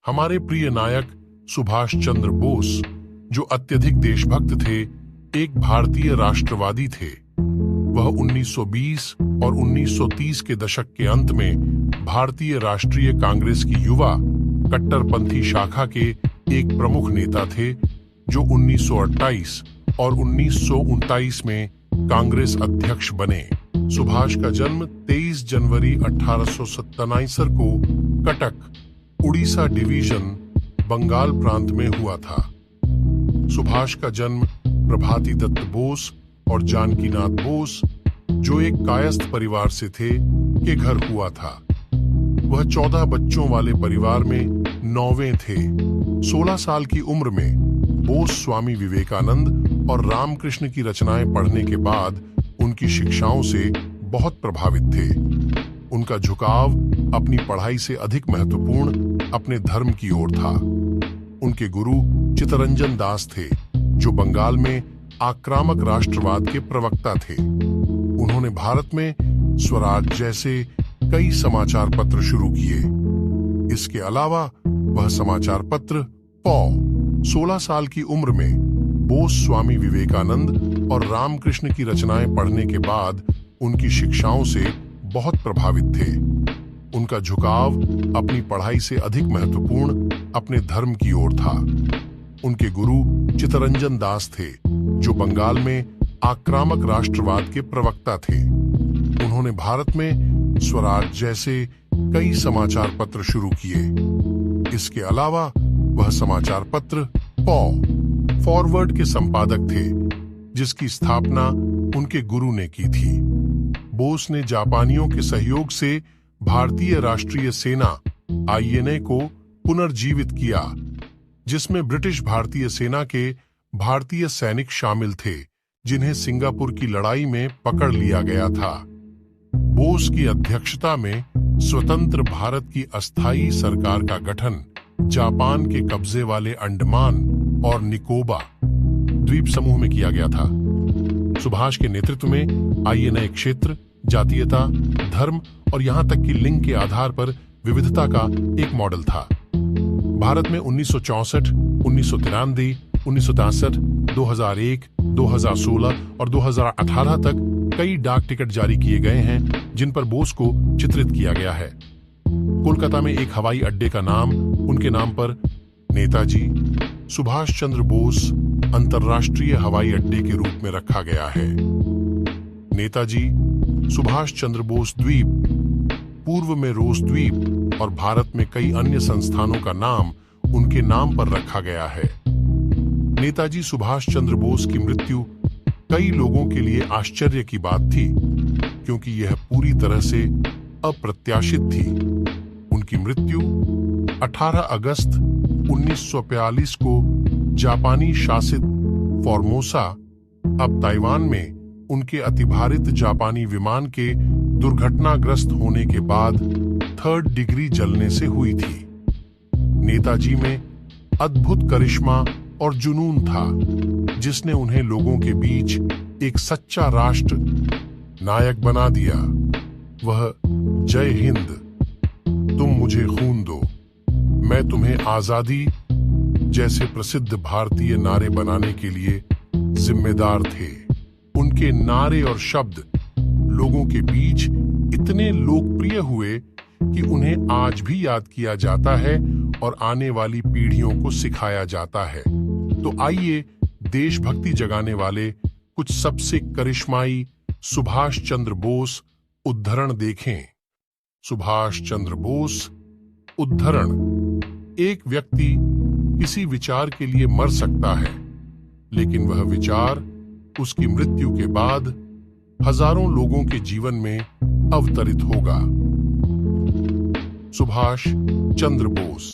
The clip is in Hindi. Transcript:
हमारे प्रिय नायक सुभाष चंद्र बोस, जो अत्यधिक देशभक्त थे, एक भारतीय राष्ट्रवादी थे। वह 1920 और 1930 के दशक के अंत में भारतीय राष्ट्रीय कांग्रेस की युवा कट्टरपंथी शाखा के एक प्रमुख नेता थे, जो 1928 और 1939 में कांग्रेस अध्यक्ष बने। सुभाष का जन्म 23 जनवरी 1897 को कटक, उड़ीसा डिवीजन, बंगाल प्रांत में हुआ था। सुभाष का जन्म प्रभाती दत्त बोस और जानकीनाथ बोस, जो एक कायस्थ परिवार से थे, के घर हुआ था। वह 14 बच्चों वाले परिवार में 9वें थे। 16 साल की उम्र में बोस स्वामी विवेकानंद और रामकृष्ण की रचनाएं पढ़ने के बाद उनकी शिक्षाओं से बहुत प्रभावित थे। उनका झुकाव अपनी पढ़ाई से अधिक महत्वपूर्ण अपने धर्म की ओर था। उनके गुरु चित्तरंजन दास थे, जो बंगाल में आक्रामक राष्ट्रवाद के प्रवक्ता थे। उन्होंने भारत में स्वराज जैसे कई समाचार पत्र शुरू किए। इसके अलावा वह समाचार पत्र 16 साल की उम्र में बोस स्वामी विवेकानंद और रामकृष्ण की रचनाएं पढ़ने के बाद उनकी शिक्षाओं से बहुत प्रभावित थे। उनका झुकाव अपनी पढ़ाई से अधिक महत्वपूर्ण अपने धर्म की ओर था। उनके गुरु चित्तरंजन दास थे, जो बंगाल में आक्रामक राष्ट्रवाद के प्रवक्ता थे। उन्होंने भारत में स्वराज जैसे कई समाचार पत्र शुरू किए। इसके अलावा वह समाचार पत्र फॉरवर्ड के संपादक थे, जिसकी स्थापना उनके गुरु ने की थी। बोस ने जापानियों के सहयोग से भारतीय राष्ट्रीय सेना (INA) को पुनर्जीवित किया, जिसमें ब्रिटिश भारतीय सेना के भारतीय सैनिक शामिल थे, जिन्हें सिंगापुर की लड़ाई में पकड़ लिया गया था। बोस की अध्यक्षता में स्वतंत्र भारत की अस्थायी सरकार का गठन जापान के कब्जे वाले अंडमान और निकोबार द्वीप समूह में किया गया था। सुभाष के नेतृत्व में INA क्षेत्र, जातीयता, धर्म और यहां तक कि लिंग के आधार पर विविधता का एक मॉडल था। भारत में 1964, 1993, 1963, 2001, 2016 और 2018 तक कई डाक टिकट जारी किए गए हैं, जिन पर बोस को चित्रित किया गया है। कोलकाता में एक हवाई अड्डे का नाम उनके नाम पर नेताजी सुभाष चंद्र बोस अंतर्राष्ट्रीय हवाई अड्डे के रूप में रखा गया है। नेताजी सुभाष चंद्र बोस द्वीप, पूर्व में रोस द्वीप और भारत में कई अन्य संस्थानों का नाम उनके नाम पर रखा गया है। नेताजी सुभाष चंद्र बोस की मृत्यु कई लोगों के लिए आश्चर्य की बात थी, क्योंकि यह पूरी तरह से अप्रत्याशित थी। उनकी मृत्यु 18 अगस्त 1942 को जापानी शासित फॉर्मोसा, अब ताइवान में, उनके अतिभारित जापानी विमान के दुर्घटनाग्रस्त होने के बाद 3rd डिग्री जलने से हुई थी। नेताजी में अद्भुत करिश्मा और जुनून था, जिसने उन्हें लोगों के बीच एक सच्चा राष्ट्र नायक बना दिया। वह जय हिंद, तुम मुझे खून दो, मैं तुम्हें आजादी जैसे प्रसिद्ध भारतीय नारे बनाने के लिए जिम्मेदार थे। उनके नारे और शब्द लोगों के बीच इतने लोकप्रिय हुए कि उन्हें आज भी याद किया जाता है और आने वाली पीढ़ियों को सिखाया जाता है। तो आइए देशभक्ति जगाने वाले कुछ सबसे करिश्माई सुभाष चंद्र बोस उद्धरण देखें। सुभाष चंद्र बोस उद्धरण: एक व्यक्ति किसी विचार के लिए मर सकता है, लेकिन वह विचार उसकी मृत्यु के बाद हजारों लोगों के जीवन में अवतरित होगा। सुभाष चंद्र बोस।